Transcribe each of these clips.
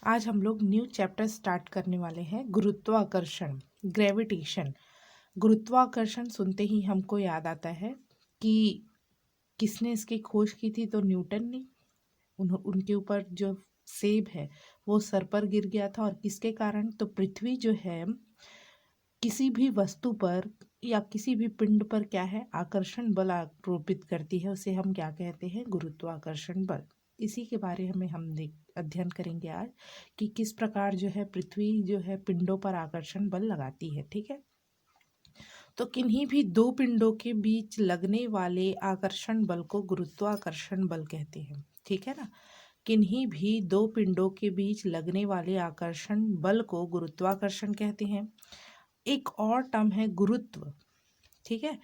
आज हम लोग न्यू चैप्टर स्टार्ट करने वाले हैं, गुरुत्वाकर्षण, ग्रेविटेशन। गुरुत्वाकर्षण सुनते ही हमको याद आता है कि किसने इसकी खोज की थी, तो न्यूटन ने। उनके ऊपर जो सेब है वो सर पर गिर गया था, और किसके कारण, तो पृथ्वी जो है किसी भी वस्तु पर या किसी भी पिंड पर क्या है, आकर्षण बल आरोपित करती है। उसे हम क्या कहते हैं, गुरुत्वाकर्षण बल। इसी के बारे में हम अध्ययन करेंगे आज कि किस प्रकार जो है पृथ्वी जो है पिंडों पर आकर्षण बल लगाती है। ठीक है, तो किन्हीं भी दो पिंडों के बीच लगने वाले आकर्षण बल को गुरुत्वाकर्षण बल कहते हैं। ठीक है ना, किन्हीं भी दो पिंडों के बीच लगने वाले आकर्षण बल को गुरुत्वाकर्षण कहते हैं। एक और टर्म है गुरुत्व। ठीक है,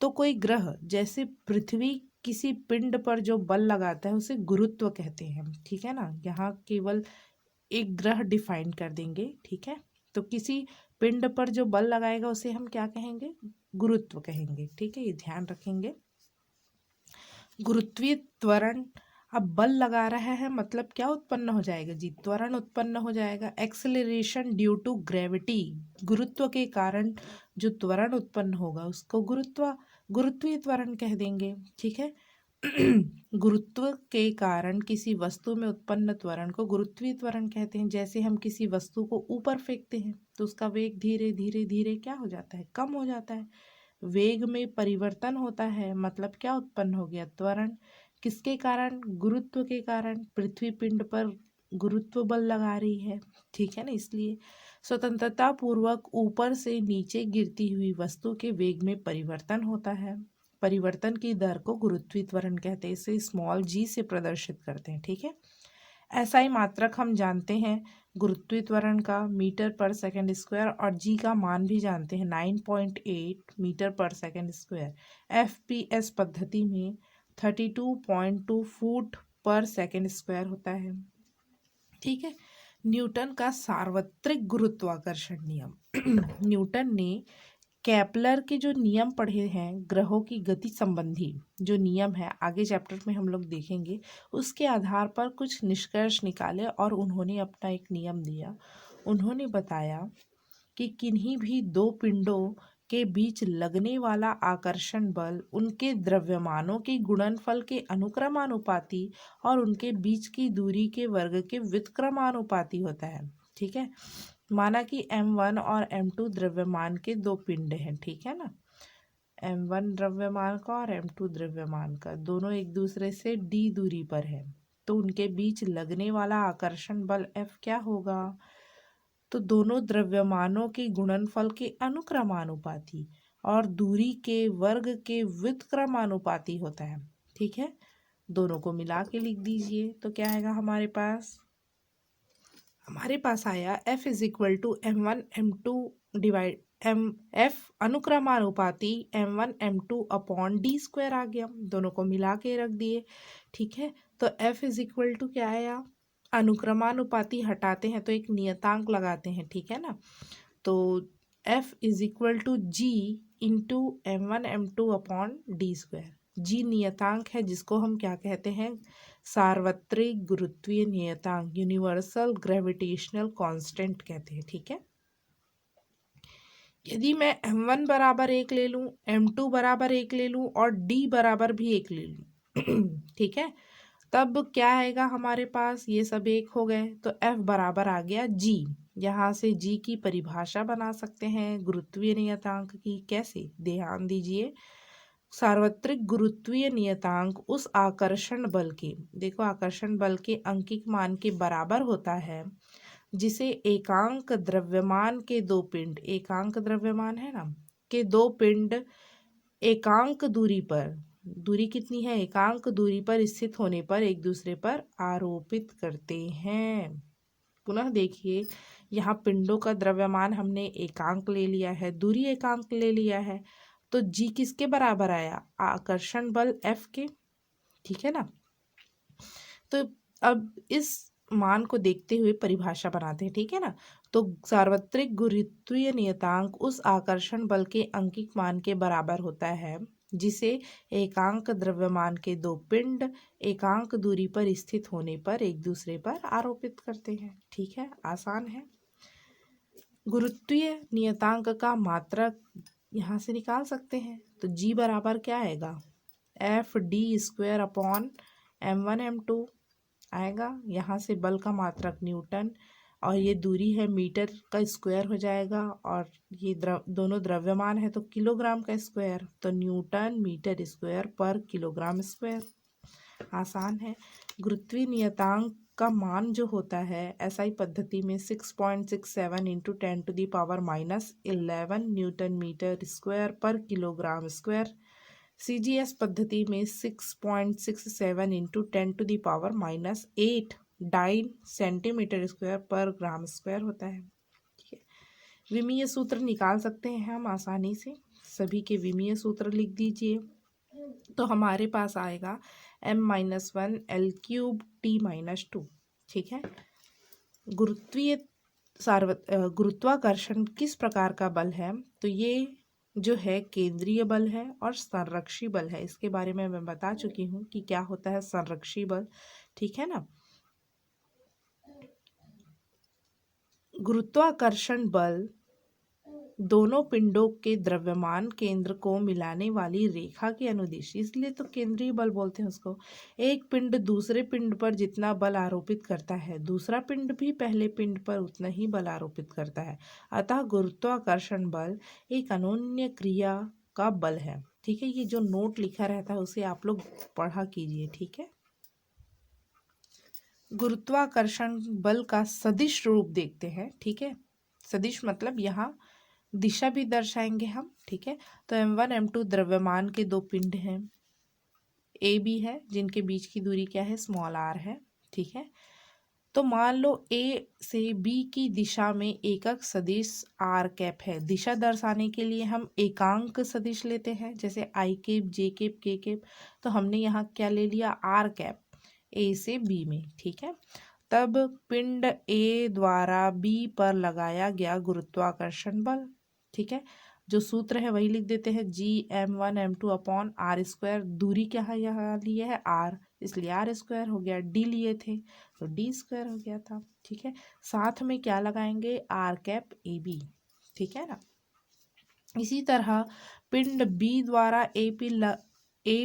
तो कोई ग्रह जैसे पृथ्वी किसी पिंड पर जो बल लगाता है उसे गुरुत्व कहते हैं। ठीक है ना, यहाँ केवल एक ग्रह डिफाइन कर देंगे। ठीक है, तो किसी पिंड पर जो बल लगाएगा उसे हम क्या कहेंगे, गुरुत्व कहेंगे। ठीक है, ये ध्यान रखेंगे। गुरुत्वीय त्वरण, अब बल लगा रहा है मतलब क्या उत्पन्न हो जाएगा जी, त्वरण उत्पन्न हो जाएगा। एक्सेलरेशन ड्यू टू ग्रेविटी, गुरुत्व के कारण जो त्वरण उत्पन्न होगा उसको गुरुत्वीय त्वरण कह देंगे। ठीक है, गुरुत्व के कारण किसी वस्तु में उत्पन्न त्वरण को गुरुत्वीय त्वरण कहते हैं। जैसे हम किसी वस्तु को ऊपर फेंकते हैं तो उसका वेग धीरे धीरे धीरे क्या हो जाता है, कम हो जाता है। वेग में परिवर्तन होता है मतलब क्या उत्पन्न हो गया, त्वरण। किसके कारण, गुरुत्व के कारण। पृथ्वी पिंड पर गुरुत्व बल लगा रही है। ठीक है ना, इसलिए स्वतंत्रता पूर्वक ऊपर से नीचे गिरती हुई वस्तु के वेग में परिवर्तन होता है। परिवर्तन की दर को गुरुत्वीय त्वरण कहते हैं। इसे स्मॉल जी से प्रदर्शित करते हैं। ठीक है, ऐसा ही मात्रक हम जानते हैं गुरुत्वीय त्वरण का, मीटर पर सेकंड स्क्वायर, और जी का मान भी जानते हैं 9.8 मीटर पर सेकंड स्क्वायर। FPS पद्धति में 32.2 फुट पर सेकंड स्क्वायर होता है। ठीक है, न्यूटन का सार्वत्रिक गुरुत्वाकर्षण नियम। न्यूटन ने केपलर के जो नियम पढ़े हैं ग्रहों की गति संबंधी, जो नियम है आगे चैप्टर में हम लोग देखेंगे, उसके आधार पर कुछ निष्कर्ष निकाले और उन्होंने अपना एक नियम दिया। उन्होंने बताया कि किन्हीं भी दो पिंडों के बीच लगने वाला आकर्षण बल उनके द्रव्यमानों के गुणनफल के अनुक्रमानुपाती और उनके बीच की दूरी के वर्ग के व्युत्क्रमानुपाती होता है। ठीक है, माना कि M1 और M2 द्रव्यमान के दो पिंड हैं। ठीक है ना, M1 द्रव्यमान का और M2 द्रव्यमान का, दोनों एक दूसरे से d दूरी पर है, तो उनके बीच लगने वाला आकर्षण बल F क्या होगा, तो दोनों द्रव्यमानों के गुणनफल के अनुक्रमानुपाती और दूरी के वर्ग के व्युत्क्रमानुपाती होता है। ठीक है, दोनों को मिला के लिख दीजिए तो क्या आएगा हमारे पास आया F is equal to M1 M2 divide F अनुक्रमानुपाती M1 M2 upon D square आ गया, दोनों को मिला के रख दिए। ठीक है, तो F इज इक्वल टू क्या आया, अनुक्रमानुपाती हटाते हैं तो एक नियतांक लगाते हैं। ठीक है ना, तो F is equal to G into M1 M2 upon D square. G नियतांक है जिसको हम क्या कहते हैं, सार्वत्रिक गुरुत्वीय नियतांक, यूनिवर्सल ग्रेविटेशनल कांस्टेंट कहते हैं। ठीक है, यदि मैं M1 बराबर 1 ले लूँ, M2 बराबर 1 ले लूँ और D बराबर भी 1 ले लूँ ठीक है, तब क्या आएगा हमारे पास, ये सब एक हो गए तो F बराबर आ गया G। यहाँ से G की परिभाषा बना सकते हैं गुरुत्वीय नियतांक की। कैसे, ध्यान दीजिए, सार्वत्रिक गुरुत्वीय नियतांक उस आकर्षण बल के, देखो आकर्षण बल के अंकिक मान के बराबर होता है जिसे एकांक द्रव्यमान के दो पिंड, एकांक द्रव्यमान है ना, के दो पिंड एकांक दूरी पर, दूरी कितनी है, एकांक दूरी पर स्थित होने पर एक दूसरे पर आरोपित करते हैं। पुनः देखिए, यहाँ पिंडों का द्रव्यमान हमने एकांक ले लिया है, दूरी एकांक ले लिया है, तो जी किसके बराबर आया, आकर्षण बल F के। ठीक है ना, तो अब इस मान को देखते हुए परिभाषा बनाते हैं। ठीक है ना, तो सार्वत्रिक गुरुत्वीय नियतांक उस आकर्षण बल के अंकिक मान के बराबर होता है जिसे एकांक द्रव्यमान के दो पिंड एकांक दूरी पर स्थित होने पर एक दूसरे पर आरोपित करते हैं। ठीक है, आसान है। गुरुत्वीय नियतांक का मात्रक यहाँ से निकाल सकते हैं, तो G बराबर क्या आएगा, F_d² अपॉन m1 m2 आएगा। यहाँ से बल का मात्रक न्यूटन और ये दूरी है मीटर का स्क्वायर हो जाएगा, और ये दोनों द्रव्यमान है तो किलोग्राम का स्क्वायर, तो न्यूटन मीटर स्क्वायर पर किलोग्राम स्क्वायर। आसान है। गुरुत्वीय नियतांक का मान जो होता है एसआई पद्धति में 6.67 इंटू 10⁻⁻11 न्यूटन मीटर स्क्वायर पर किलोग्राम स्क्वायर। सीजीएस पद्धति में 6.67 इंटू 10⁻⁻8 डाइन सेंटीमीटर स्क्वायर पर ग्राम स्क्वायर होता है। ठीक है, विमीय सूत्र निकाल सकते हैं हम आसानी से। सभी के विमीय सूत्र लिख दीजिए, तो हमारे पास आएगा m-1 L3T-2। ठीक है, गुरुत्वाकर्षण किस प्रकार का बल है, तो ये जो है केंद्रीय बल है और संरक्षी बल है। इसके बारे में मैं बता चुकी हूँ कि क्या होता है संरक्षी बल। ठीक है ना। गुरुत्वाकर्षण बल दोनों पिंडों के द्रव्यमान केंद्र को मिलाने वाली रेखा के अनुदिश, इसलिए तो केंद्रीय बल बोलते हैं उसको। एक पिंड दूसरे पिंड पर जितना बल आरोपित करता है, दूसरा पिंड भी पहले पिंड पर उतना ही बल आरोपित करता है। अतः गुरुत्वाकर्षण बल एक अनोन्य क्रिया का बल है। ठीक है, ये जो नोट लिखा रहता है उसे आप लोग पढ़ा कीजिए। ठीक है, गुरुत्वाकर्षण बल का सदिश रूप देखते हैं। ठीक है, सदिश मतलब यहाँ दिशा भी दर्शाएंगे हम। ठीक है, तो m1 m2 द्रव्यमान के दो पिंड हैं, ए बी है, जिनके बीच की दूरी क्या है, स्मॉल r है। ठीक है, तो मान लो ए से बी की दिशा में एकक सदिश r कैप है। दिशा दर्शाने के लिए हम एकांक सदिश लेते हैं, जैसे i cap, j cap, k cap. तो हमने यहाँ क्या ले लिया, r कैप ए से बी में। ठीक है, तब पिंड ए द्वारा बी पर लगाया गया गुरुत्वाकर्षण बल। ठीक है, जो सूत्र है वही लिख देते हैं, G_m1 m2 अपॉन r²। दूरी क्या है, यहाँ लिए है r, इसलिए r² हो गया। d लिए थे तो d² हो गया था। ठीक है, साथ में क्या लगाएंगे, r कैप ए बी। ठीक है ना। इसी तरह पिंड b द्वारा ए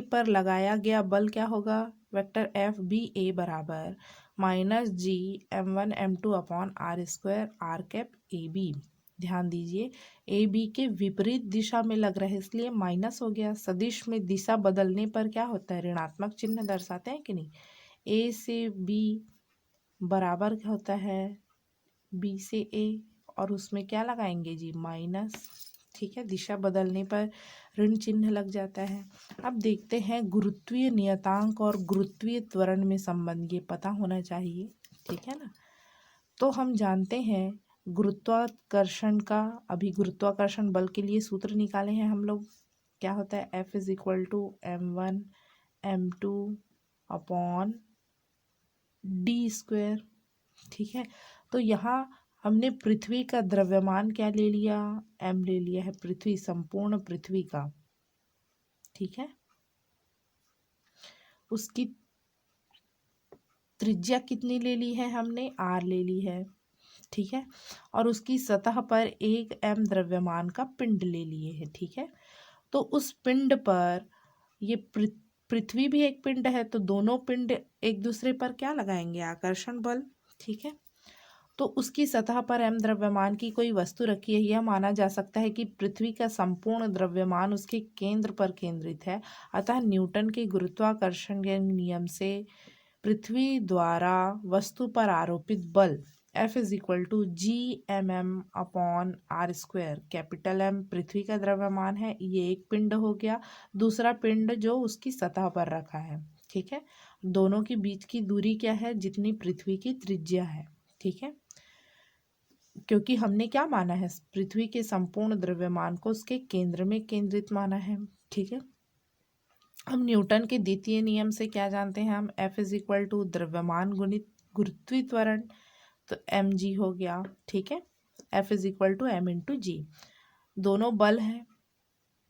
पर लगाया गया बल क्या होगा, वेक्टर FBA बराबर -G_m1 m2 upon r² r cap A B. ध्यान दीजिए, ए बी के विपरीत दिशा में लग रहा है इसलिए माइनस हो गया। सदिश में दिशा बदलने पर क्या होता है, ऋणात्मक चिन्ह दर्शाते हैं कि नहीं। ए से बी बराबर क्या होता है, बी से ए, और उसमें क्या लगाएंगे जी, माइनस। ठीक है, दिशा बदलने पर ऋण चिन्ह लग जाता है। अब देखते हैं गुरुत्वीय नियतांक और गुरुत्वीय त्वरण में संबंध, ये पता होना चाहिए। ठीक है ना। तो हम जानते हैं गुरुत्वाकर्षण का, अभी गुरुत्वाकर्षण बल के लिए सूत्र निकाले हैं हम लोग। क्या होता है, F = m1 m2 upon d²। ठीक है, तो यहाँ हमने पृथ्वी का द्रव्यमान क्या ले लिया, m ले लिया है, पृथ्वी, संपूर्ण पृथ्वी का। ठीक है, उसकी त्रिज्या कितनी ले ली है हमने, r ले ली है। ठीक है, और उसकी सतह पर एक m द्रव्यमान का पिंड ले लिए है। ठीक है, तो उस पिंड पर ये पृथ्वी भी एक पिंड है, तो दोनों पिंड एक दूसरे पर क्या लगाएंगे, आकर्षण बल। ठीक है, तो उसकी सतह पर m द्रव्यमान की कोई वस्तु रखी है, यह माना जा सकता है कि पृथ्वी का संपूर्ण द्रव्यमान उसके केंद्र पर केंद्रित है। अतः न्यूटन के गुरुत्वाकर्षण के नियम से पृथ्वी द्वारा वस्तु पर आरोपित बल F = G_mm upon r²। Capital M पृथ्वी का द्रव्यमान है, ये एक पिंड हो गया, दूसरा पिंड जो उसकी सतह पर रखा है। ठीक है, दोनों के बीच की दूरी क्या है, जितनी पृथ्वी की त्रिज्या है। ठीक है, क्योंकि हमने क्या माना है, पृथ्वी के संपूर्ण द्रव्यमान को उसके केंद्र में केंद्रित माना है। ठीक है, हम न्यूटन के द्वितीय नियम से क्या जानते हैं, हम F = द्रव्यमान गुणित गुरुत्वीय त्वरण, तो mg हो गया। ठीक है, F = m × g। दोनों बल हैं,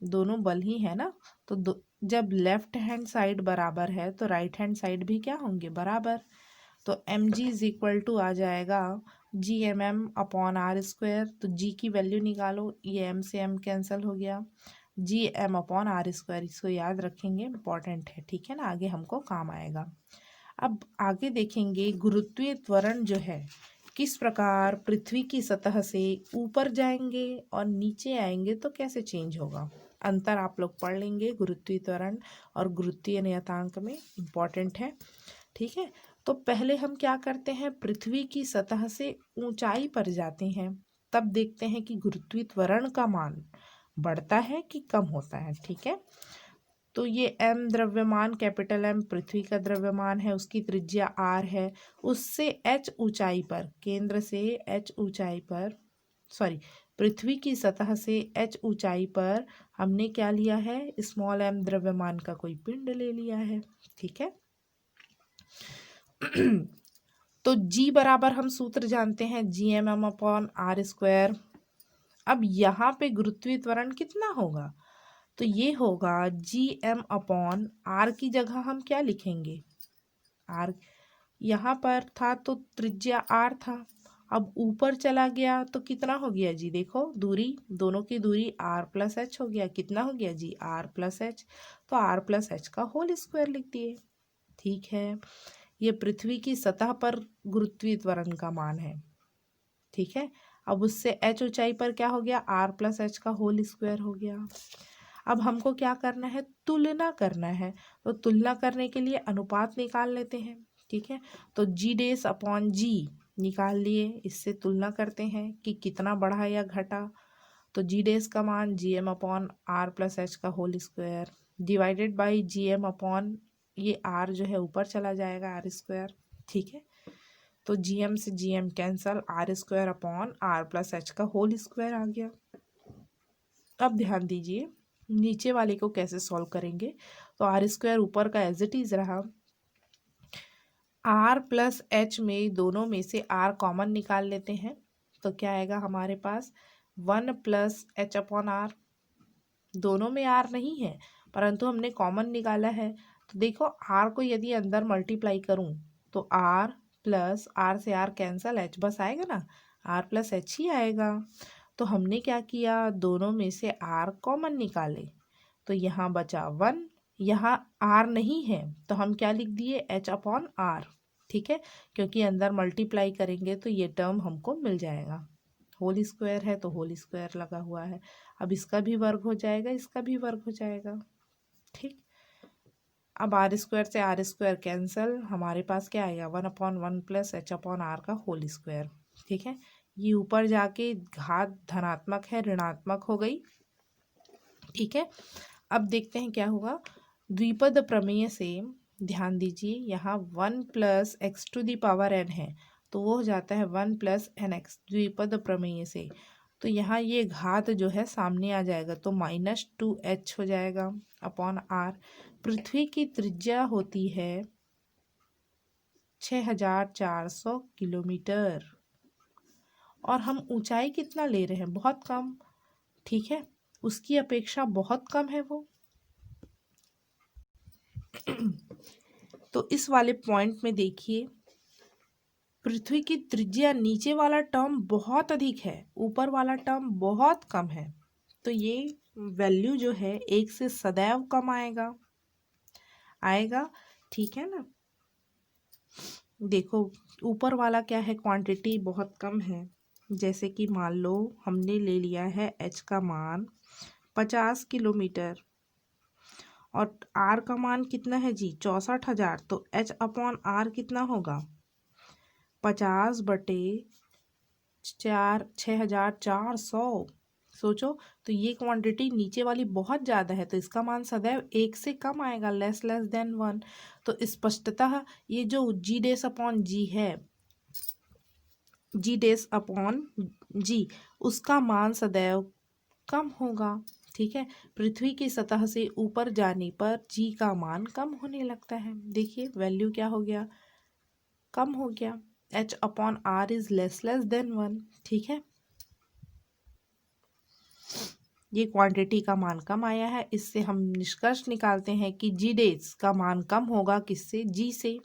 दोनों बल ही है ना, तो जब लेफ्ट हैंड साइड बराबर है तो राइट हैंड साइड भी क्या होंगे, बराबर। तो M G is equal to आ जाएगा G M M upon R square. तो जी की वैल्यू निकालो, ये एम से एम कैंसिल हो गया, G M upon R square. इसको याद रखेंगे, इंपॉर्टेंट है, ठीक है ना, आगे हमको काम आएगा। अब आगे देखेंगे गुरुत्वीय त्वरण जो है किस प्रकार पृथ्वी की सतह से ऊपर जाएंगे और नीचे आएंगे तो कैसे चेंज होगा। अंतर आप लोग पढ़ लेंगे गुरुत्वीय त्वरण और गुरुत्वीय नियतांक में, इम्पॉर्टेंट है, ठीक है। तो पहले हम क्या करते हैं, पृथ्वी की सतह से ऊंचाई पर जाते हैं, तब देखते हैं कि गुरुत्वीय त्वरण का मान बढ़ता है कि कम होता है, ठीक है। तो ये एम द्रव्यमान, कैपिटल एम पृथ्वी का द्रव्यमान है, उसकी त्रिज्या आर है, उससे एच ऊंचाई पर, केंद्र से एच ऊंचाई पर, सॉरी पृथ्वी की सतह से एच ऊंचाई पर हमने क्या लिया है, स्मॉल एम द्रव्यमान का कोई पिंड ले लिया है, ठीक है। तो जी बराबर हम सूत्र जानते हैं, G M M upon R square. अब यहाँ पे गुरुत्वीय त्वरण कितना होगा, तो ये होगा जी एम अपॉन आर की जगह हम क्या लिखेंगे, आर यहाँ पर था तो त्रिज्या आर था, अब ऊपर चला गया तो कितना हो गया जी, देखो दूरी, दोनों की दूरी आर प्लस एच हो गया, कितना हो गया जी, आर प्लस एच। तो आर प्लस एच का होल स्क्वायर लिख दिए, ठीक है। ये पृथ्वी की सतह पर गुरुत्वीय त्वरण का मान है, ठीक है। अब उससे एच ऊंचाई पर क्या हो गया, आर प्लस एच का होल स्क्वायर हो गया। अब हमको क्या करना है, तुलना करना है, तो तुलना करने के लिए अनुपात निकाल लेते हैं, ठीक है। तो जी डेस अपॉन जी निकाल लिए, इससे तुलना करते हैं कि कितना बढ़ा या घटा। तो जी डेस का मान G M upon R plus H का whole square divided by G M upon, ये आर जो है ऊपर चला जाएगा, आर स्क्वायर, ठीक है। तो जी एम से G M cancel, R square upon R plus H का होल स्क्वायर आ गया। अब ध्यान दीजिए नीचे वाले को कैसे सॉल्व करेंगे। तो आर स्क्वायर ऊपर का एज इट इज रहा, आर प्लस एच में दोनों में से आर कॉमन निकाल लेते हैं, तो क्या आएगा हमारे पास, 1 + h/r। दोनों में आर नहीं है परंतु हमने कॉमन निकाला है, तो देखो आर को यदि अंदर मल्टीप्लाई करूं तो आर प्लस आर से आर कैंसल, एच बस आएगा ना, आर प्लस एच ही आएगा। तो हमने क्या किया, दोनों में से आर कॉमन निकाले, तो यहाँ बचा 1, यहाँ आर नहीं है तो हम क्या लिख दिए, h/r, ठीक है, क्योंकि अंदर मल्टीप्लाई करेंगे तो ये टर्म हमको मिल जाएगा, होल स्क्वायर है तो होल स्क्वायर लगा हुआ है। अब इसका भी वर्ग हो जाएगा, इसका भी वर्ग हो जाएगा, ठीक। अब आर स्क्वायर से आर स्क्वायर कैंसल, हमारे पास क्या आएगा, 1/1 + h/r का होल स्क्वायर, ठीक है। ये ऊपर जाके घात धनात्मक है, ऋणात्मक हो गई, ठीक है। अब देखते हैं क्या होगा, द्विपद प्रमेय से ध्यान दीजिए, यहाँ 1 + x⁴n है तो वो हो जाता है 1 + nx, द्विपद प्रमेय से। तो यहाँ ये घात जो है सामने आ जाएगा तो -2h हो जाएगा अपॉन आर। पृथ्वी की त्रिज्या होती है 6400 किलोमीटर और हम ऊंचाई कितना ले रहे हैं, बहुत कम, ठीक है, उसकी अपेक्षा बहुत कम है वो। तो इस वाले पॉइंट में देखिए, पृथ्वी की त्रिज्या नीचे वाला टर्म बहुत अधिक है, ऊपर वाला टर्म बहुत कम है, तो ये वैल्यू जो है 1 से सदैव कम आएगा, ठीक है ना। देखो ऊपर वाला क्या है, क्वांटिटी बहुत कम है, जैसे कि मान लो हमने ले लिया है h का मान 50 किलोमीटर और r का मान कितना है जी, 64,000, तो h/r कितना होगा, 50/4, 6400। सोचो, तो ये क्वांटिटी नीचे वाली बहुत ज़्यादा है तो इसका मान सदैव 1 से कम आएगा, <<1। तो स्पष्टतः ये जो जी डेस अपॉन जी है, जी डेस अपॉन जी, उसका मान सदैव कम होगा, ठीक है। पृथ्वी की सतह से ऊपर जाने पर जी का मान कम होने लगता है, देखिए वैल्यू क्या हो गया, कम हो गया, h/r इज <<1, ठीक है। ये क्वांटिटी का मान कम आया है, इससे हम निष्कर्ष निकालते हैं कि जी डेज का मान कम होगा किससे, जी से।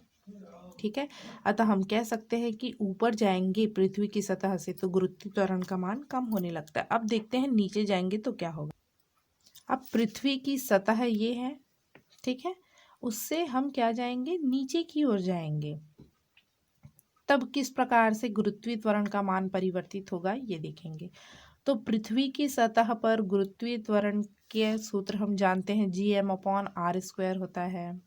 ठीक है, अतः हम कह सकते हैं कि ऊपर जाएंगे पृथ्वी की सतह से तो गुरुत्वीय त्वरण का मान कम होने लगता है। अब देखते हैं नीचे जाएंगे तो क्या होगा। अब पृथ्वी की सतह ये है, ठीक है, उससे हम क्या जाएंगे, नीचे की ओर जाएंगे। तब किस प्रकार से गुरुत्वीय त्वरण का मान परिवर्तित होगा ये देखेंगे। तो पृथ्वी की सतह पर गुरुत्वीय त्वरण के सूत्र हम जानते हैं, Gm/r² होता है।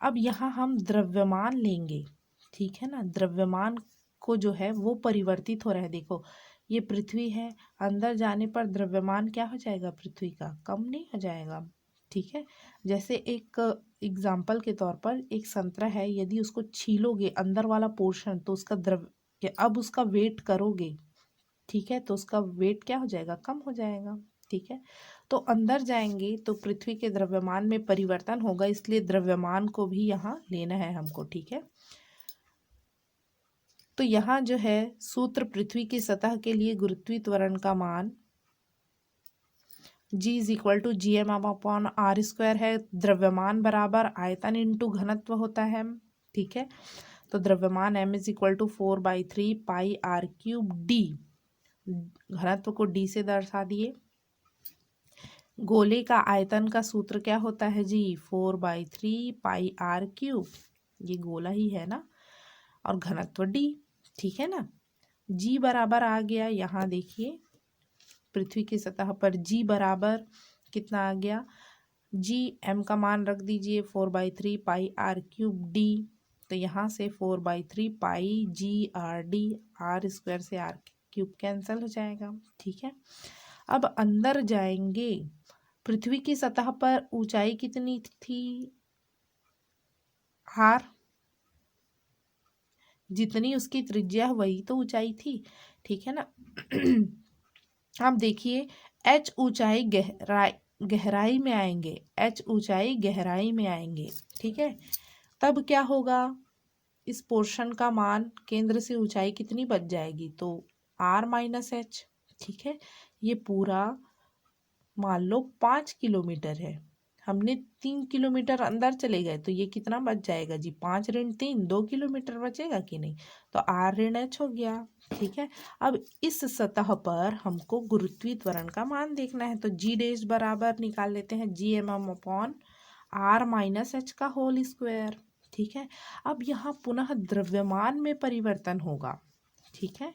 अब यहाँ हम द्रव्यमान लेंगे, ठीक है ना, द्रव्यमान को जो है वो परिवर्तित हो रहा है। देखो ये पृथ्वी है, अंदर जाने पर द्रव्यमान क्या हो जाएगा, पृथ्वी का कम नहीं हो जाएगा। ठीक है, जैसे एक एग्जाम्पल के तौर पर एक संतरा है, यदि उसको छीलोगे अंदर वाला पोर्शन तो उसका अब उसका वेट करोगे, ठीक है, तो उसका वेट क्या हो जाएगा, कम हो जाएगा। ठीक है, तो अंदर जाएंगे तो पृथ्वी के द्रव्यमान में परिवर्तन होगा, इसलिए द्रव्यमान को भी यहाँ लेना है हमको। ठीक है, तो यहाँ जो है सूत्र पृथ्वी की सतह के लिए गुरुत्वीय त्वरण का मान G = Gm/r² है। द्रव्यमान बराबर आयतन इंटू घनत्व होता है। ठीक है, तो द्रव्यमान m = 4/3 πr³ d, घनत्व को d से दर्शा दिए। गोले का आयतन का सूत्र क्या होता है जी, 4/3 πr³, ये गोला ही है ना, और घनत्व d। ठीक है ना, g बराबर आ गया, यहाँ देखिए पृथ्वी की सतह पर g बराबर कितना आ गया, g m का मान रख दीजिए 4/3 πr³ d, तो यहाँ से 4/3 πgRd, r² से r³ कैंसिल हो जाएगा। ठीक है, अब अंदर जाएंगे, पृथ्वी की सतह पर ऊंचाई कितनी थी, r, जितनी उसकी त्रिज्या वही तो ऊंचाई थी। ठीक है ना। अब देखिए h ऊंचाई गहराई में आएंगे, h ऊंचाई गहराई में आएंगे। ठीक है, तब क्या होगा, इस पोर्शन का मान केंद्र से ऊंचाई कितनी बच जाएगी, तो r-h। ठीक है, ये पूरा मान लो 5 किलोमीटर है, हमने 3 किलोमीटर अंदर चले गए तो ये कितना बच जाएगा जी, 5 ऋण 3, 2 किलोमीटर बचेगा कि नहीं, तो r-h हो गया। ठीक है, अब इस सतह पर हमको गुरुत्वीय त्वरण का मान देखना है, तो जी डेश बराबर निकाल लेते हैं Gm/r-h का होल स्क्वायर। ठीक है, अब यहाँ पुनः द्रव्यमान में परिवर्तन होगा। ठीक है,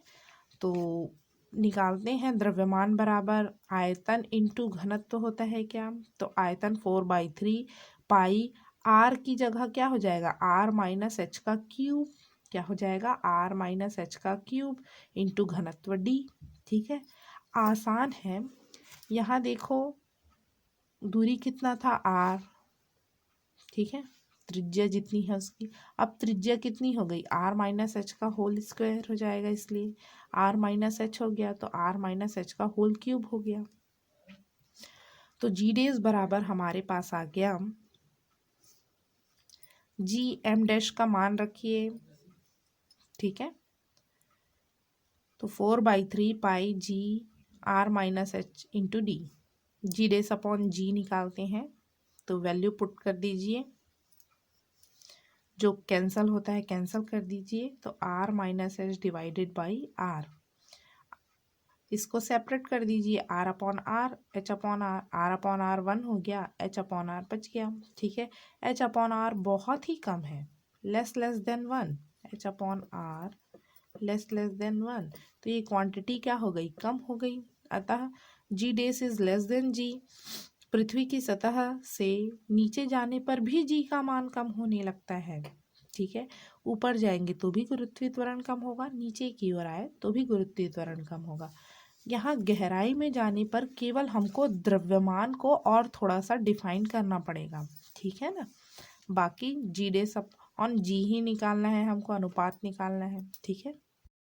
तो निकालते हैं, द्रव्यमान बराबर आयतन इंटू घनत्व होता है क्या, तो आयतन 4/3 पाई, r की जगह क्या हो जाएगा, r-h का क्यूब, क्या हो जाएगा, r-h का क्यूब इंटू घनत्व d। ठीक है, आसान है, यहाँ देखो दूरी कितना था, r, ठीक है, त्रिज्या जितनी है उसकी, अब त्रिज्या कितनी हो गई, r-h का होल स्क्वायर हो जाएगा, इसलिए r-h हो गया, तो r-h का होल क्यूब हो गया। तो जी डेज बराबर हमारे पास आ गया, Gm' का मान रखिए। ठीक है, तो 4/3 पाई Gr-h इंटू d, जी डेज अपॉन जी निकालते हैं तो वैल्यू पुट कर दीजिए, जो कैंसल होता है कैंसल कर दीजिए, तो r-h डिवाइडेड बाई r, इसको सेपरेट कर दीजिए, r/r, h/r, r/r 1 हो गया, h/r बच गया। ठीक है, h/r बहुत ही कम है, less than 1, h/r less than 1, तो ये क्वांटिटी क्या हो गई, कम हो गई, अतः जी डेस इज लेस देन जी। पृथ्वी की सतह से नीचे जाने पर भी जी का मान कम होने लगता है। ठीक है, ऊपर जाएंगे तो भी गुरुत्वीय त्वरण कम होगा, नीचे की ओर आए तो भी गुरुत्वीय त्वरण कम होगा। यहाँ गहराई में जाने पर केवल हमको द्रव्यमान को और थोड़ा सा डिफाइन करना पड़ेगा। ठीक है ना, बाकी जी डे सब ऑन जी ही निकालना है, हमको अनुपात निकालना है। ठीक है।